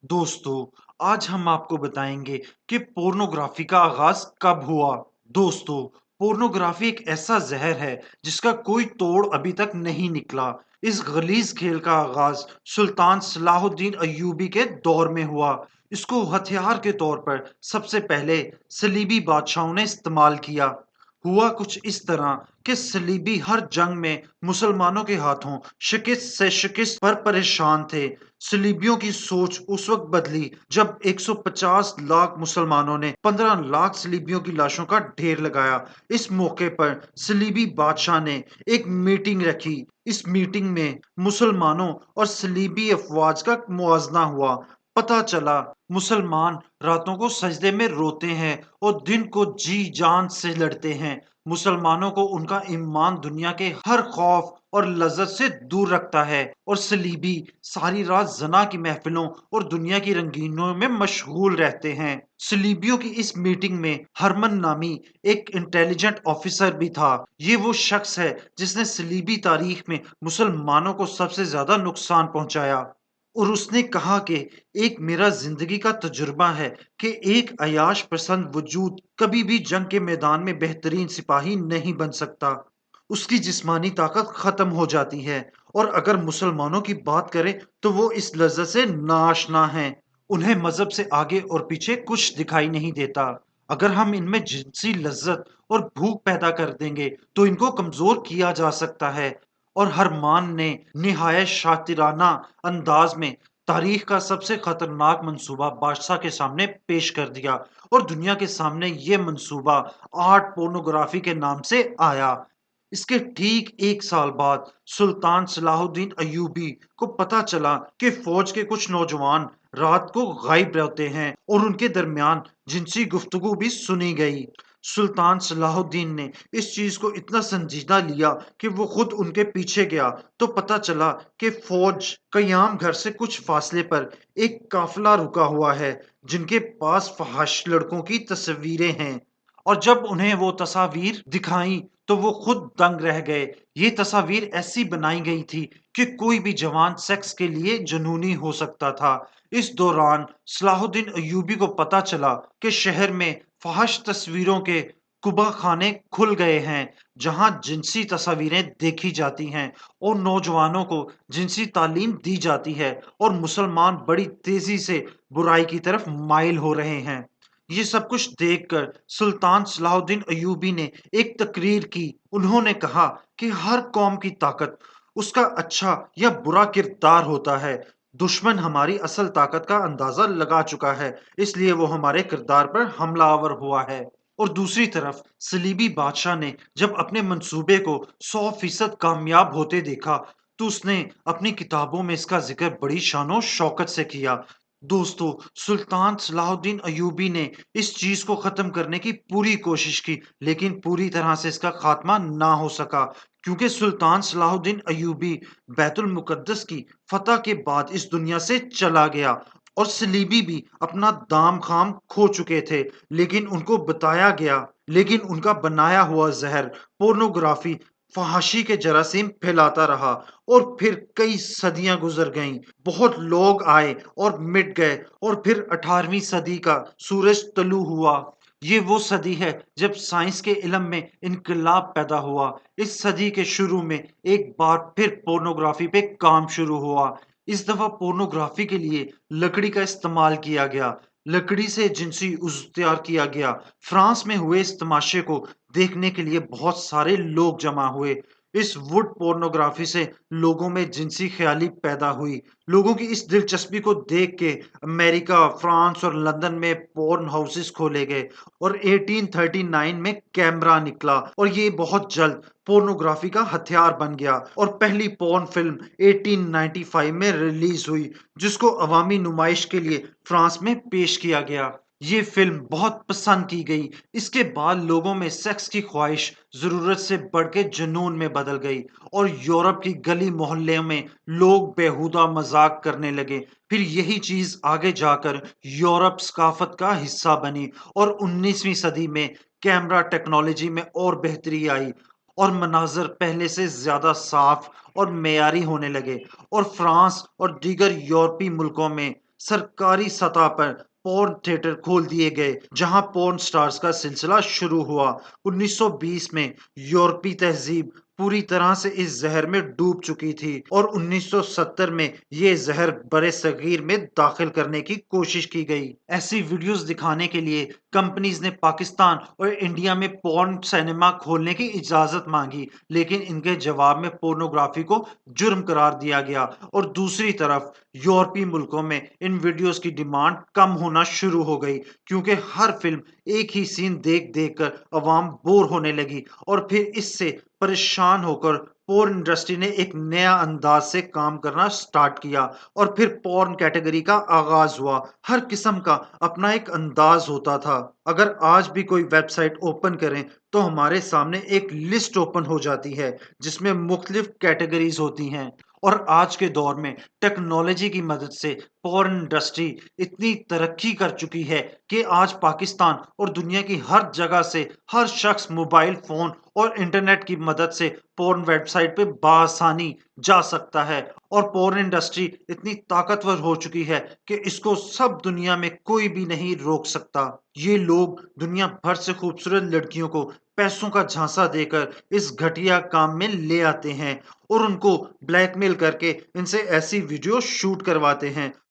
दोस्तों, आज हम आपको बताएंगे कि पोर्नोग्राफी का आगाज कब हुआ। दोस्तों, पोर्नोग्राफी एक ऐसा जहर है जिसका कोई तोड़ अभी तक नहीं निकला। इस गलीज खेल का आगाज सुल्तान सलाहुद्दीन अय्यूबी के दौर में हुआ। इसको हथियार के तौर पर सबसे पहले सलीबी बादशाहों ने इस्तेमाल किया। हुआ कुछ इस तरह कि सलीबी हर जंग में मुसलमानों के हाथों शिकस्त से शिकस्त पर परेशान थे। सलीबियों की सोच उस वक्त बदली जब 150 लाख मुसलमानों ने 15 लाख सलीबियों की लाशों का ढेर लगाया। इस मौके पर सलीबी बादशाह ने एक मीटिंग रखी। इस मीटिंग में मुसलमानों और सलीबी अफवाज का मुआवजा हुआ। पता चला मुसलमान रातों को सजदे में रोते हैं और दिन को जी जान से लड़ते हैं। मुसलमानों को उनका ईमान दुनिया के हर खौफ और लज्जत से दूर रखता है, और सलीबी सारी रात जना की महफिलों और दुनिया की रंगीनों में मशगूल रहते हैं। सलीबियों की इस मीटिंग में हरमन नामी एक इंटेलिजेंट ऑफिसर भी था। ये वो शख्स है जिसने सलीबी तारीख में मुसलमानों को सबसे ज्यादा नुकसान पहुंचाया। और उसने कहा कि एक मेरा जिंदगी का तजुर्बा है कि एक अयाश पसंद वजूद कभी भी जंग के मैदान में बेहतरीन सिपाही नहीं बन सकता। उसकी जिस्मानी ताकत खत्म हो जाती है, और अगर मुसलमानों की बात करें तो वो इस लज्जत से नाशना है। उन्हें मजहब से आगे और पीछे कुछ दिखाई नहीं देता। अगर हम इनमें जिनसी लज्जत और भूख पैदा कर देंगे तो इनको कमजोर किया जा सकता है। और हरमान ने निहायत शातिराना अंदाज में तारीख का सबसे खतरनाक मंसूबा बादशाह के सामने पेश कर दिया। और दुनिया के सामने ये मंसूबा आर्ट पोर्नोग्राफी के नाम से आया। इसके ठीक एक साल बाद सुल्तान सलाहुद्दीन अय्यूबी को पता चला कि फौज के कुछ नौजवान रात को गायब रहते हैं, और उनके दरमियान जिनसी गुफ्तगू भी सुनी गई। सुल्तान सलाहुद्दीन ने इस चीज को इतना संजीदा लिया कि वो खुद उनके पीछे गया। तो पता चला कि फौज कयाम घर से कुछ फासले पर एक काफिला रुका हुआ है जिनके पास फहाश लड़कों की तस्वीरें हैं। और जब उन्हें वो तस्वीर दिखाई तो वो खुद दंग रह गए। ये तस्वीर ऐसी बनाई गई थी कि कोई भी जवान सेक्स के लिए जुनूनी हो सकता था। इस दौरान सलाहुद्दीन अय्यूबी को पता चला कि शहर में फहश तस्वीरों के कुबा खाने खुल गए हैं, जहां जिनसी तस्वीरें देखी जाती हैं और नौजवानों को जिनसी तालीम दी जाती है, और मुसलमान बड़ी तेजी से बुराई की तरफ माइल हो रहे हैं। ये सब कुछ देखकर सुल्तान सलाहुद्दीन अय्यूबी ने एक तकरीर की। उन्होंने कहा कि हर कौम की ताकत उसका अच्छा या बुरा किरदार होता है। दुश्मन हमारी असल ताकत का अंदाजा लगा चुका है, इसलिए वो हमारे किरदार पर हमलावर हुआ है। और दूसरी तरफ सलीबी बादशाह ने जब अपने मंसूबे को 100% कामयाब होते देखा तो उसने अपनी किताबों में इसका जिक्र बड़ी शानो शौकत से किया। दोस्तों, सुल्तान सलाहुद्दीन अय्यूबी ने इस चीज को खत्म करने की पूरी कोशिश की, लेकिन पूरी तरह से इसका खात्मा ना हो सका, क्योंकि सुल्तान सलाहुद्दीन अय्यूबी बैतुल मुकद्दस की फतह के बाद इस दुनिया से चला गया। और सलीबी भी अपना दाम खाम खो चुके थे, लेकिन उनको बताया गया, लेकिन उनका बनाया हुआ जहर पोर्नोग्राफी फहाशी के जरासीम फैलाता रहा। और फिर कई सदियां गुजर गईं, बहुत लोग आए और मिट गए, और फिर 18वीं सदी का सूरज तलू हुआ। ये वो सदी है जब साइंस के इल्म में इनकलाब पैदा हुआ। इस सदी के शुरू में एक बार फिर पोर्नोग्राफी पे काम शुरू हुआ। इस दफा पोर्नोग्राफी के लिए लकड़ी का इस्तेमाल किया गया। लकड़ी से जिनसी उज़्व तैयार किया गया। फ्रांस में हुए इस तमाशे को देखने के लिए बहुत सारे लोग जमा हुए। इस वुड पोर्नोग्राफी से लोगों में जिनसी ख्याली पैदा हुई। लोगों की इस दिलचस्पी को देख के अमेरिका, फ्रांस और लंदन में पोर्न हाउसेस खोले गए, और 1839 में कैमरा निकला, और ये बहुत जल्द पोर्नोग्राफी का हथियार बन गया। और पहली पोर्न फिल्म 1895 में रिलीज हुई, जिसको अवामी नुमाइश के लिए फ्रांस में पेश किया गया। ये फिल्म बहुत पसंद की गई। इसके बाद लोगों में सेक्स की ख्वाहिश जरूरत से बढ़ के जुनून में बदल गई, और यूरोप की गली मोहल्ले में लोग बेहुदा मजाक करने लगे। फिर यही चीज आगे जाकर यूरोप सकाफत का हिस्सा बनी, और 19वीं सदी में कैमरा टेक्नोलॉजी में और बेहतरी आई, और मनाजर पहले से ज्यादा साफ और मेयारी होने लगे। और फ्रांस और दीगर यूरोपीय मुल्कों में सरकारी सतह पर पोर्न थिएटर खोल दिए गए जहां पोर्न स्टार्स का सिलसिला शुरू हुआ। 1920 में यूरोपीय तहजीब पूरी तरह से इस जहर में डूब चुकी थी और 1970 में ये जहर बड़े सगीर में दाखिल करने की कोशिश की गई। ऐसी वीडियोस दिखाने के लिए कंपनीज ने पाकिस्तान और इंडिया में पोर्न सिनेमा खोलने की इजाजत मांगी, लेकिन इनके जवाब में पोर्नोग्राफी को जुर्म करार दिया गया। और दूसरी तरफ यूरोपीय मुल्कों में इन वीडियोस की डिमांड कम होना शुरू हो गई, क्योंकि हर फिल्म एक ही सीन देख देख कर अवाम बोर होने लगी। और फिर इससे परेशान होकर पोर्न इंडस्ट्री ने एक नया अंदाज से काम करना स्टार्ट किया और फिर पोर्न कैटेगरी का आगाज हुआ। हर किस्म का अपना एक अंदाज होता था। अगर आज भी कोई वेबसाइट ओपन करें तो हमारे सामने एक लिस्ट ओपन हो जाती है जिसमें मुख्तलिफ कैटेगरीज होती हैं। और आज के दौर में टेक्नोलॉजी की मदद से पोर्न इंडस्ट्री इतनी तरक्की कर चुकी है कि आज पाकिस्तान और दुनिया की हर जगह से हर शख्स मोबाइल फोन और इंटरनेट की मदद से पोर्न वेबसाइट पे बासानी जा सकता है। और पोर्न इंडस्ट्री इतनी ताकतवर हो चुकी है कि इसको सब दुनिया में कोई भी नहीं रोक सकता। ये लोग दुनिया भर से खूबसूरत लड़कियों को पैसों का झांसा देकर इस घटिया काम में ले आते हैं और उनको ब्लैकमेल करके इनसे ऐसी वीडियो शूट करवाते हैं।